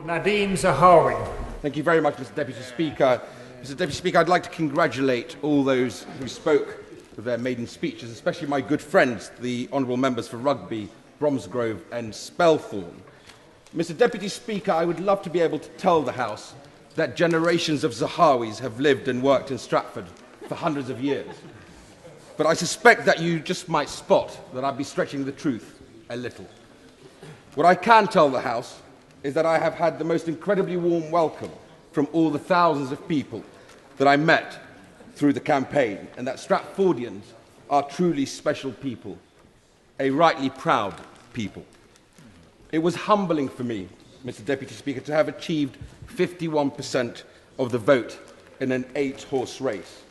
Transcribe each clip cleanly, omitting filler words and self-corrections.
Nadhim Zahawi. Thank you very much, Mr. Deputy Speaker. Mr. Deputy Speaker, I'd like to congratulate all those who spoke with their maiden speeches, especially my good friends, the honourable members for Rugby, Bromsgrove and Spelthorne. Mr. Deputy Speaker, I would love to be able to tell the House that generations of Zahawis have lived and worked in Stratford for hundreds of years. But I suspect that you just might spot that I'd be stretching the truth a little. What I can tell the House is that I have had the most incredibly warm welcome from all the thousands of people that I met through the campaign, and that Stratfordians are truly special people, a rightly proud people. It was humbling for me, Mr. Deputy Speaker, to have achieved 51% of the vote in an 8-horse race,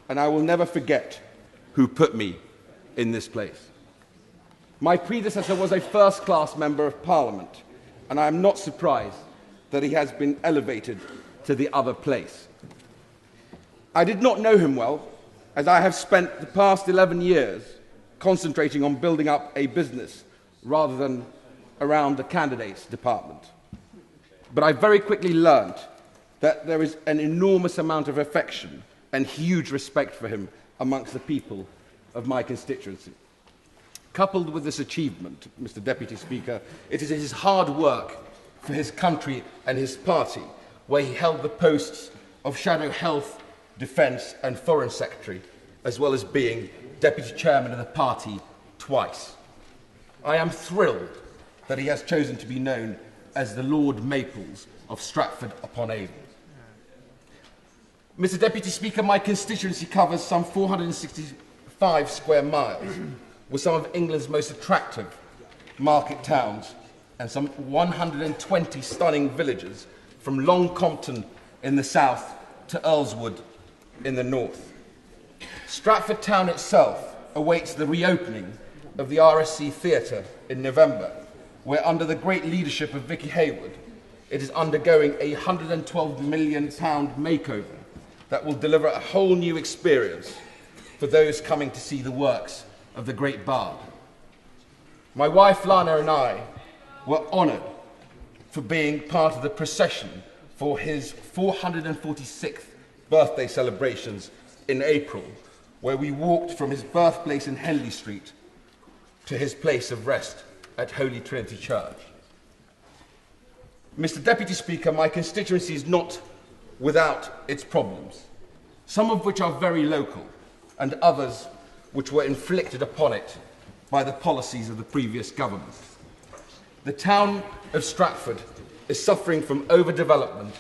and I will never forget who put me in this place. My predecessor was a first-class Member of Parliament, and I am not surprised that he has been elevated to the other place. I did not know him well, as I have spent the past 11 years concentrating on building up a business rather than around the candidates department. But I very quickly learned that there is an enormous amount of affection and huge respect for him amongst the people of my constituency. Coupled with this achievement, Mr. Deputy Speaker, it is his hard work for his country and his party, where he held the posts of Shadow Health, Defence and Foreign Secretary, as well as being Deputy Chairman of the party twice. I am thrilled that he has chosen to be known as the Lord Maples of Stratford-upon-Avon. Mr. Deputy Speaker, my constituency covers some 465 square miles, with some of England's most attractive market towns and some 120 stunning villages, from Long Compton in the south to Earlswood in the north. Stratford town itself awaits the reopening of the RSC Theatre in November, where under the great leadership of Vicky Hayward, it is undergoing a £112 million makeover that will deliver a whole new experience for those coming to see the works of the great bard. My wife Lana and I were honoured for being part of the procession for his 446th birthday celebrations in April, where we walked from his birthplace in Henley Street to his place of rest at Holy Trinity Church. Mr. Deputy Speaker, my constituency is not without its problems, some of which are very local and others which were inflicted upon it by the policies of the previous government. The town of Stratford is suffering from overdevelopment,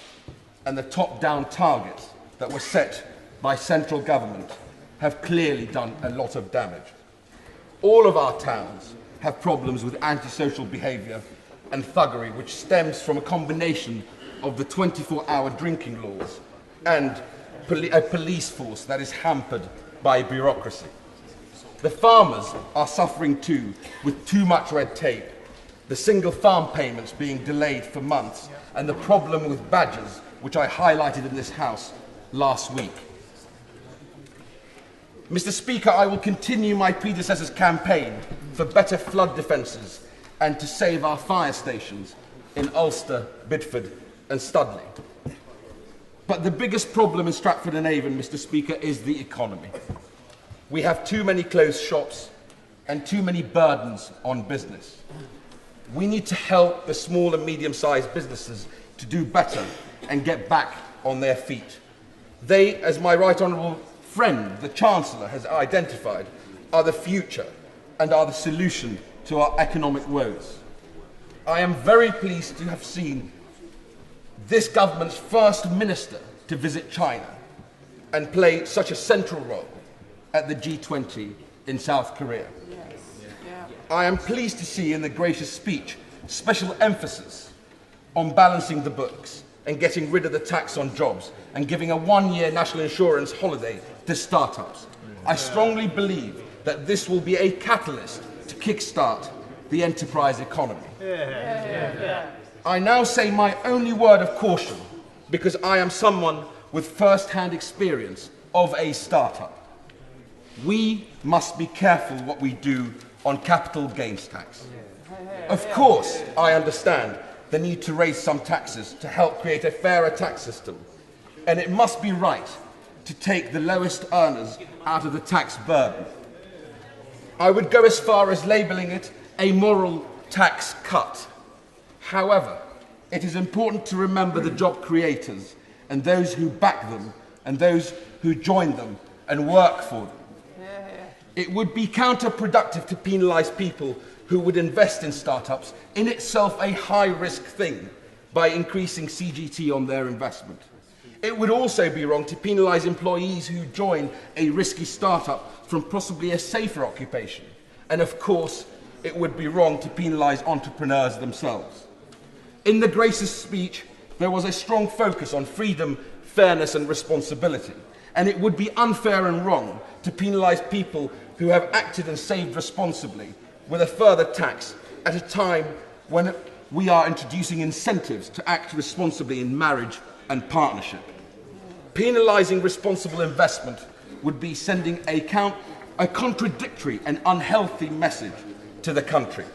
and the top-down targets that were set by central government have clearly done a lot of damage. All of our towns have problems with antisocial behaviour and thuggery, which stems from a combination of the 24-hour drinking laws and a police force that is hampered by bureaucracy. The farmers are suffering too, with too much red tape, the single farm payments being delayed for months, and the problem with badgers, which I highlighted in this House last week. Mr. Speaker, I will continue my predecessor's campaign for better flood defences and to save our fire stations in Ulster, Bidford and Studley. But the biggest problem in Stratford-on-Avon, Mr. Speaker, is the economy. We have too many closed shops and too many burdens on business. We need to help the small and medium-sized businesses to do better and get back on their feet. They, as my right honourable friend, the Chancellor, has identified, are the future and are the solution to our economic woes. I am very pleased to have seen this government's first minister to visit China and play such a central role at the G20 in South Korea. Yes. Yeah. I am pleased to see in the gracious speech special emphasis on balancing the books and getting rid of the tax on jobs and giving a one-year national insurance holiday to startups. I strongly believe that this will be a catalyst to kickstart the enterprise economy. I now say my only word of caution, because I am someone with first-hand experience of a startup. We must be careful what we do on capital gains tax. Of course, I understand the need to raise some taxes to help create a fairer tax system. And it must be right to take the lowest earners out of the tax burden. I would go as far as labelling it a moral tax cut. However, it is important to remember the job creators and those who back them and those who join them and work for them. It would be counterproductive to penalise people who would invest in startups, in itself a high-risk thing, by increasing CGT on their investment. It would also be wrong to penalise employees who join a risky startup from possibly a safer occupation. And of course, it would be wrong to penalise entrepreneurs themselves. In the Grace's speech, there was a strong focus on freedom, fairness and responsibility. And it would be unfair and wrong to penalise people who have acted and saved responsibly with a further tax at a time when we are introducing incentives to act responsibly in marriage and partnership. Penalising responsible investment would be sending a contradictory and unhealthy message to the country.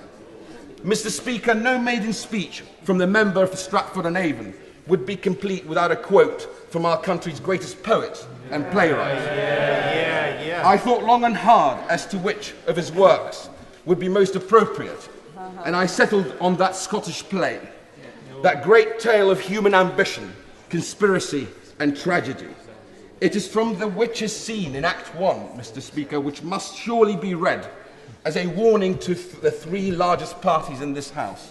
Mr. Speaker, no maiden speech from the member for Stratford and Avon would be complete without a quote from our country's greatest poet and playwright. I thought long and hard as to which of his works would be most appropriate, and I settled on that Scottish play, that great tale of human ambition, conspiracy and tragedy. It is from the witch's scene in Act 1, Mr. Speaker, which must surely be read as a warning to the three largest parties in this House.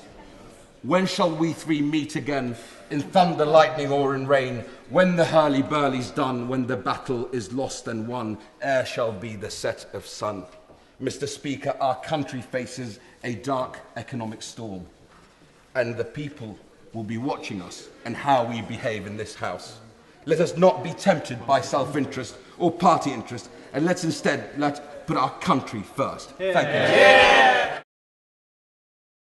When shall we three meet again, in thunder, lightning, or in rain? When the hurly-burly's done, when the battle is lost and won, ere shall be the set of sun. Mr. Speaker, our country faces a dark economic storm, and the people will be watching us and how we behave in this House. Let us not be tempted by self-interest or party interest, and let's instead put our country first. Thank you.